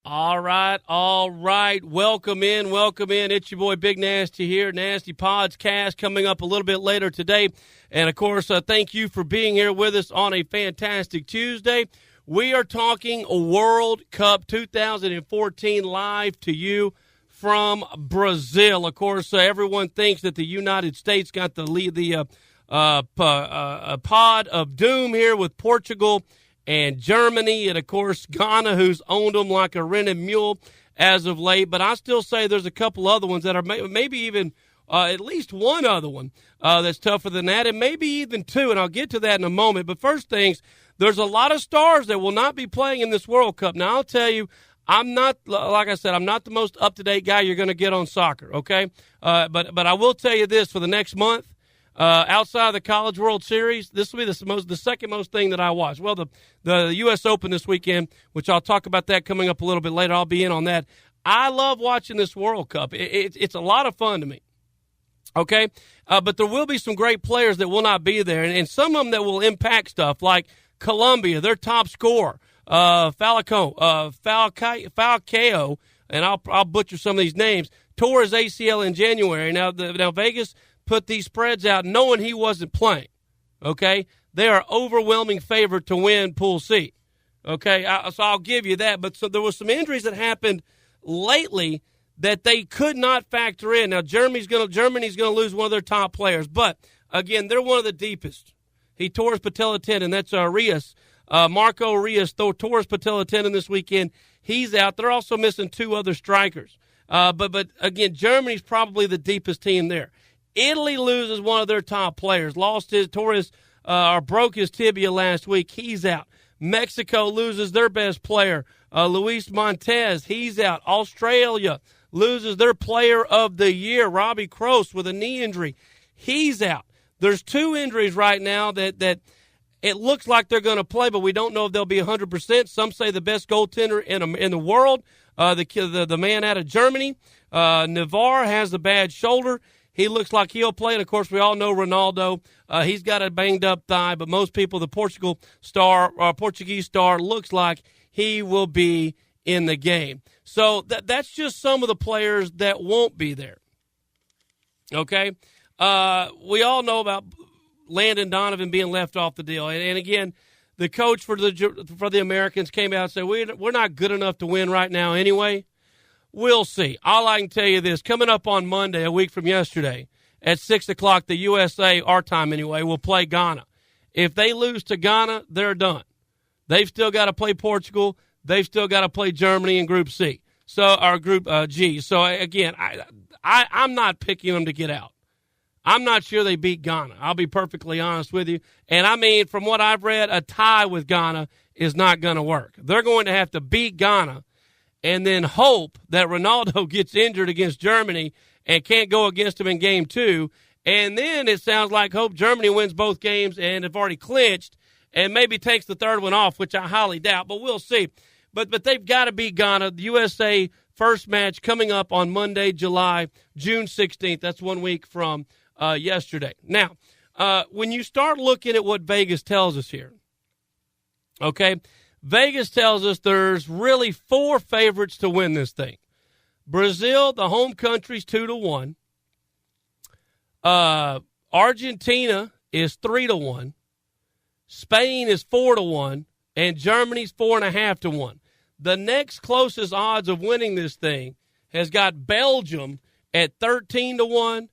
All right. Welcome in. It's your boy Big Nasty here. Nasty Podcast coming up a little bit later today. And, of course, thank you for being here with us on a fantastic Tuesday. We are talking World Cup 2014 live to you from Brazil. Of course, everyone thinks that the United States got the lead, pod of doom here with Portugal and Germany, and, of course, Ghana, who's owned them like a rented mule as of late. But I still say there's a couple other ones that are maybe even at least one other one that's tougher than that, and maybe even two, and I'll get to that in a moment. But first things, there's a lot of stars that will not be playing in this World Cup. Now, I'll tell you, I'm not, like I said, I'm not the most up-to-date guy you're going to get on soccer, okay? But I will tell you this, for the next month, outside of the College World Series, this will be the second most thing that I watch. Well, the U.S. Open this weekend, which I'll talk about that coming up a little bit later. I'll be in on that. I love watching this World Cup. It's a lot of fun to me. Okay? But there will be some great players that will not be there, and some of them that will impact stuff, like Colombia, their top scorer, Falcao, and I'll butcher some of these names, tore his ACL in January. Now Vegas put these spreads out knowing he wasn't playing, okay? They are overwhelming favorite to win Pool C, okay? So I'll give you that. But so there was some injuries that happened lately that they could not factor in. Now, Germany's going to lose one of their top players. But, again, they're one of the deepest. He tore his patella tendon. That's Rios. Marco Rios tore his patella tendon this weekend. He's out. They're also missing two other strikers. But again, Germany's probably the deepest team there. Italy loses one of their top players, broke his tibia last week. He's out. Mexico loses their best player, Luis Montez. He's out. Australia loses their player of the year, Robbie Kroos, with a knee injury. He's out. There's two injuries right now that it looks like they're going to play, but we don't know if they'll be 100%. Some say the best goaltender in the world, the man out of Germany, Navarre, has a bad shoulder. He looks like he'll play, and, of course, we all know Ronaldo. He's got a banged-up thigh, but most people, the Portuguese star, looks like he will be in the game. So that's just some of the players that won't be there, okay? We all know about Landon Donovan being left off the deal. And again, the coach for the Americans came out and said, we're not good enough to win right now anyway. We'll see. All I can tell you this, coming up on Monday, a week from yesterday, at 6 o'clock, the USA, our time anyway, will play Ghana. If they lose to Ghana, they're done. They've still got to play Portugal. They've still got to play Germany in Group C, or Group G. So, again, I'm not picking them to get out. I'm not sure they beat Ghana. I'll be perfectly honest with you. And, I mean, from what I've read, a tie with Ghana is not going to work. They're going to have to beat Ghana and then hope that Ronaldo gets injured against Germany and can't go against him in Game 2. And then it sounds like hope Germany wins both games and have already clinched and maybe takes the third one off, which I highly doubt, but we'll see. But they've got to beat Ghana. The USA first match coming up on Monday, June 16th. That's 1 week from yesterday. Now, when you start looking at what Vegas tells us here, okay, Vegas tells us there's really four favorites to win this thing. Brazil, the home country's 2-1. Argentina is 3-1. Spain is 4-1. And Germany's 4.5-1. The next closest odds of winning this thing has got Belgium at 13-1.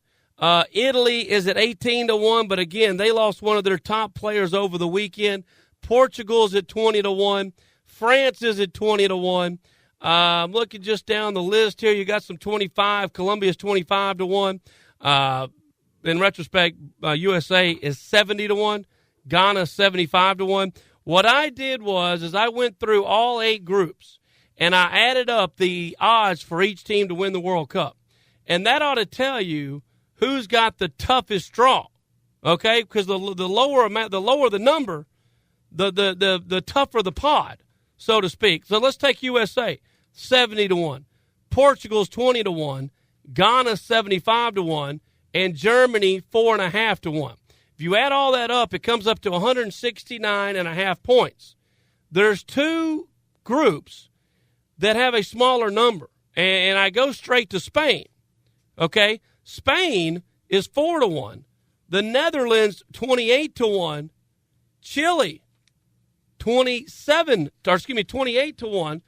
Italy is at 18-1, but again, they lost one of their top players over the weekend. Portugal's at 20-1. France is at 20-1. I'm looking just down the list here. You got some 25. Colombia's 25-1. In retrospect, USA is 70-1. Ghana 75-1. What I did was I went through all 8 groups, and I added up the odds for each team to win the World Cup. And that ought to tell you who's got the toughest draw, okay? Because the lower the number, the tougher the pod, so to speak. So let's take USA, 70-1. Portugal's 20-1. Ghana 75-1. And Germany 4.5-1. If you add all that up, it comes up to 169.5 points. There's 2 groups that have a smaller number. And I go straight to Spain. Okay? Spain is 4-1. The Netherlands, 28-1. Chile, 28-1.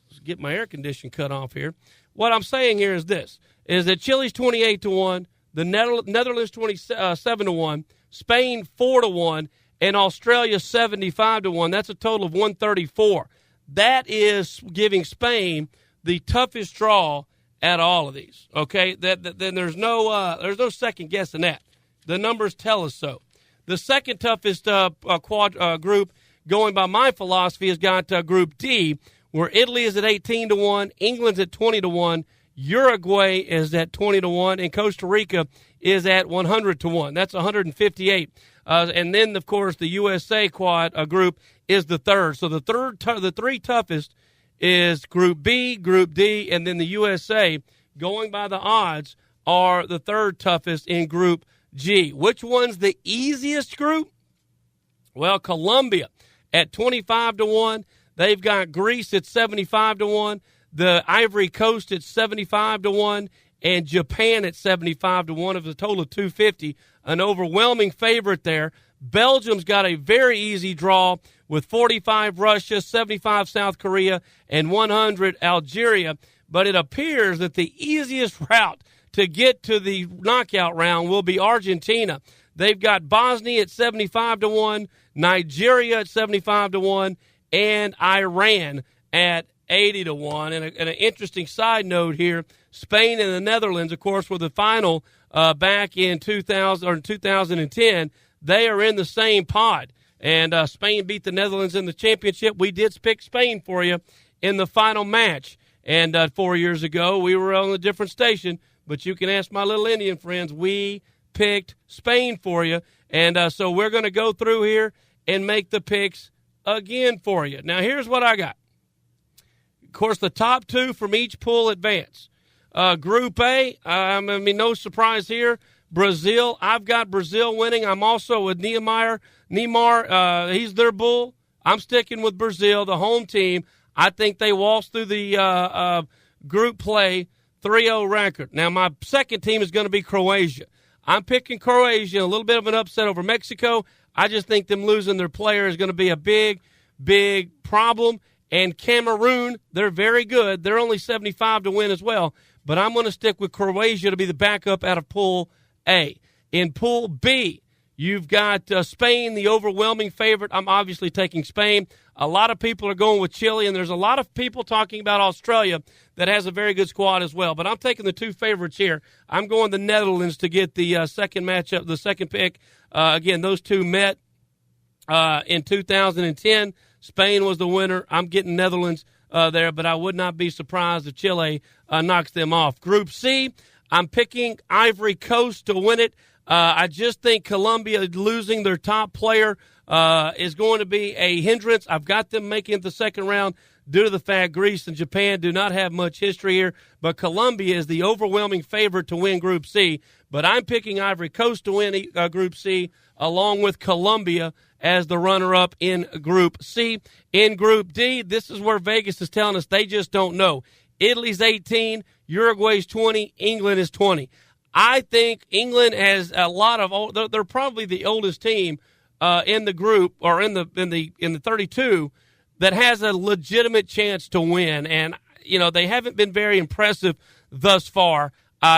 Let's get my air conditioning cut off here. What I'm saying here is this, is that Chile's 28-1, the Netherlands 27-1, Spain 4-1, and Australia 75-1. That's a total of 134. That is giving Spain the toughest draw at all of these. Okay, then there's no second guessing that. The numbers tell us so. The second toughest group, going by my philosophy, has got Group D, where Italy is at 18-1, England's at 20-1, Uruguay is at 20-1, and Costa Rica is at 100-1. That's 158. And then, of course, the USA group is the third. So the three toughest is Group B, Group D, and then the USA, going by the odds, are the third toughest in Group G. Which one's the easiest group? Well, Colombia at 25-1. They've got Greece at 75-1. The Ivory Coast at 75-1. And Japan at 75-1 of a total of 250. An overwhelming favorite there. Belgium's got a very easy draw with 45 Russia, 75 South Korea, and 100 Algeria. But it appears that the easiest route to get to the knockout round will be Argentina. They've got Bosnia at 75-1, Nigeria at 75-1, and Iran at 80-1. And an interesting side note here, Spain and the Netherlands, of course, were the final back in 2010. They are in the same pod. And Spain beat the Netherlands in the championship. We did pick Spain for you in the final match. And 4 years ago, we were on a different station. But you can ask my little Indian friends. We picked Spain for you. And so we're going to go through here and make the picks again for you. Now, here's what I got. Of course, the top two from each pool advance. Group A, no surprise here. Brazil, I've got Brazil winning. I'm also with Neymar. He's their bull. I'm sticking with Brazil, the home team. I think they waltz through the group play 3-0 record. Now, my second team is going to be Croatia. I'm picking Croatia, a little bit of an upset over Mexico. I just think them losing their player is going to be a big, big problem. And Cameroon, they're very good. They're only 75 to win as well. But I'm going to stick with Croatia to be the backup out of Pool A. In Pool B, you've got Spain, the overwhelming favorite. I'm obviously taking Spain. A lot of people are going with Chile, and there's a lot of people talking about Australia that has a very good squad as well. But I'm taking the two favorites here. I'm going the Netherlands to get the second matchup, the second pick. Again, those two met in 2010. Spain was the winner. I'm getting Netherlands there, but I would not be surprised if Chile knocks them off. Group C, I'm picking Ivory Coast to win it. I just think Colombia losing their top player is going to be a hindrance. I've got them making it the second round due to the fact Greece and Japan do not have much history here, but Colombia is the overwhelming favorite to win Group C. But I'm picking Ivory Coast to win Group C along with Colombia as the runner-up in Group C. In Group D, this is where Vegas is telling us they just don't know. Italy's 18, Uruguay's 20, England is 20. I think England has a lot of. They're probably the oldest team in the group or in the 32 that has a legitimate chance to win, and they haven't been very impressive thus far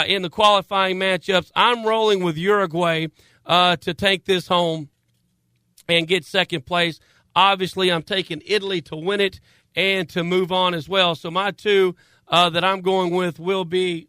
in the qualifying matchups. I'm rolling with Uruguay to take this home and get second place. Obviously, I'm taking Italy to win it and to move on as well. So my two that I'm going with will be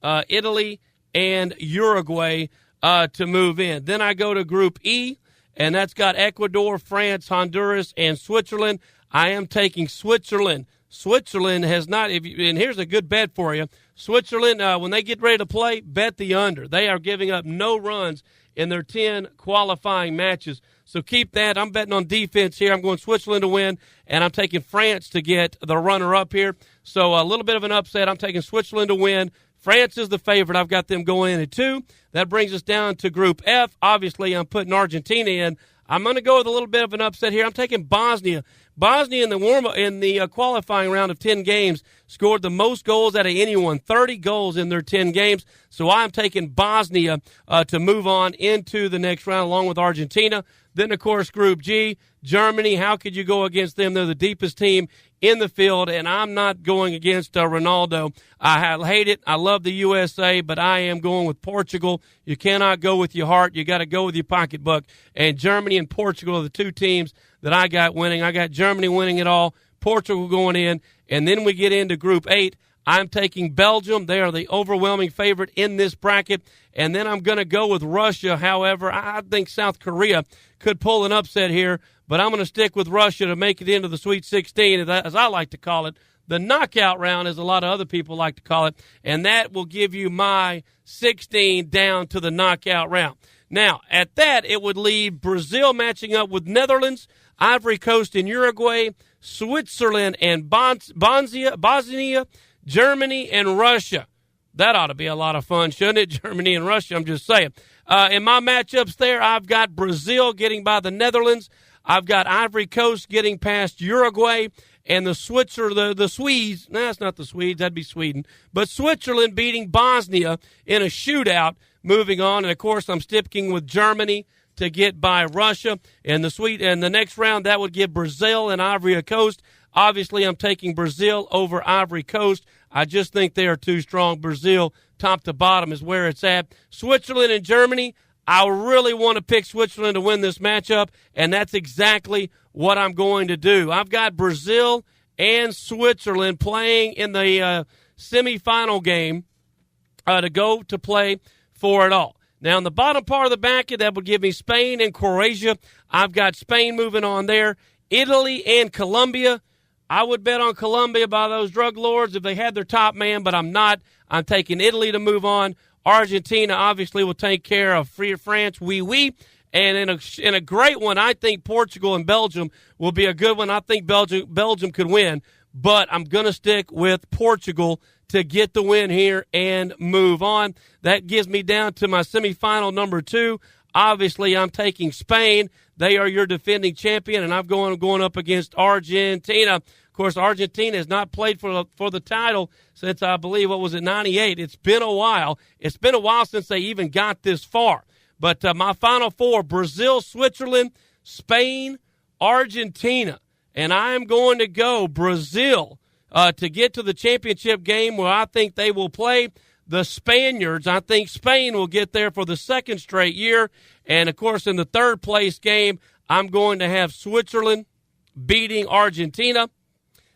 Italy and Uruguay to move in. Then I go to Group E, and that's got Ecuador, France, Honduras, and Switzerland. I am taking Switzerland. Switzerland has not, and here's a good bet for you. Switzerland, when they get ready to play, bet the under. They are giving up no runs in their 10 qualifying matches. So keep that. I'm betting on defense here. I'm going Switzerland to win, and I'm taking France to get the runner-up here. So a little bit of an upset. I'm taking Switzerland to win. France is the favorite. I've got them going in at 2. That brings us down to Group F. Obviously, I'm putting Argentina in. I'm going to go with a little bit of an upset here. I'm taking Bosnia. Bosnia in the qualifying round of 10 games scored the most goals out of anyone, 30 goals in their 10 games. So I'm taking Bosnia to move on into the next round along with Argentina. Then, of course, Group G, Germany. How could you go against them? They're the deepest team in the field, and I'm not going against Ronaldo. I hate it. I love the USA, but I am going with Portugal. You cannot go with your heart. You got to go with your pocketbook. And Germany and Portugal are the two teams that I got winning. I got Germany winning it all, Portugal going in, and then we get into Group 8. I'm taking Belgium. They are the overwhelming favorite in this bracket. And then I'm going to go with Russia. However, I think South Korea could pull an upset here, but I'm going to stick with Russia to make it into the Sweet 16, as I like to call it. The knockout round, as a lot of other people like to call it, and that will give you my 16 down to the knockout round. Now, at that, it would leave Brazil matching up with Netherlands, Ivory Coast and Uruguay, Switzerland and Bosnia, Germany and Russia. That ought to be a lot of fun, shouldn't it? Germany and Russia, I'm just saying. In my matchups there, I've got Brazil getting by the Netherlands. I've got Ivory Coast getting past Uruguay. And the Swedes, no, that's not the Swedes, that'd be Sweden. But Switzerland beating Bosnia in a shootout, moving on. And, of course, I'm sticking with Germany to get by Russia. And the next round, that would give Brazil and Ivory Coast. Obviously, I'm taking Brazil over Ivory Coast. I just think they are too strong. Brazil, top to bottom, is where it's at. Switzerland and Germany, I really want to pick Switzerland to win this matchup, and that's exactly what I'm going to do. I've got Brazil and Switzerland playing in the semifinal game to go to play for it all. Now, in the bottom part of the bracket, that would give me Spain and Croatia. I've got Spain moving on there. Italy and Colombia. I would bet on Colombia by those drug lords if they had their top man, but I'm not. I'm taking Italy to move on. Argentina obviously will take care of France, oui. And in a great one, I think Portugal and Belgium will be a good one. I think Belgium could win, but I'm going to stick with Portugal to get the win here and move on. That gives me down to my semifinal number 2. Obviously, I'm taking Spain. They are your defending champion, and I'm going up against Argentina. Of course, Argentina has not played for the title since, I believe, 98? It's been a while. It's been a while since they even got this far. But my final 4, Brazil, Switzerland, Spain, Argentina. And I am going to go Brazil to get to the championship game where I think they will play the Spaniards. I think Spain will get there for the second straight year. And, of course, in the third place game, I'm going to have Switzerland beating Argentina.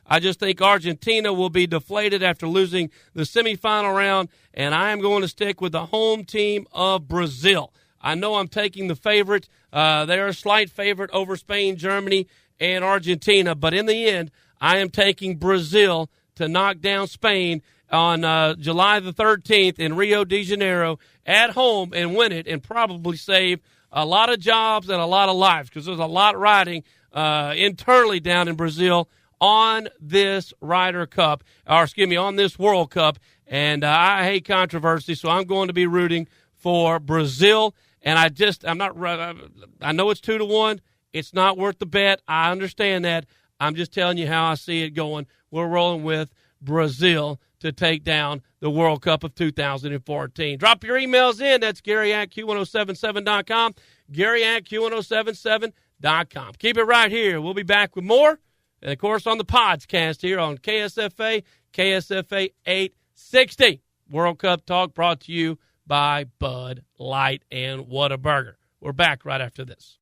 I just think Argentina will be deflated after losing the semifinal round, and I am going to stick with the home team of Brazil. I know I'm taking the favorite. They're a slight favorite over Spain, Germany, and Argentina, but in the end, I am taking Brazil to knock down Spain on July the 13th in Rio de Janeiro at home and win it and probably save a lot of jobs and a lot of lives because there's a lot riding internally down in Brazil on this Ryder Cup, on this World Cup. And I hate controversy, so I'm going to be rooting for Brazil. And I know it's 2-1. It's not worth the bet. I understand that. I'm just telling you how I see it going. We're rolling with Brazil to take down the World Cup of 2014. Drop your emails in. That's Gary at Q1077.com. Gary at Q1077.com. Keep it right here. We'll be back with more. And, of course, on the podcast here on KSFA 860. World Cup Talk brought to you by Bud Light and Whataburger. We're back right after this.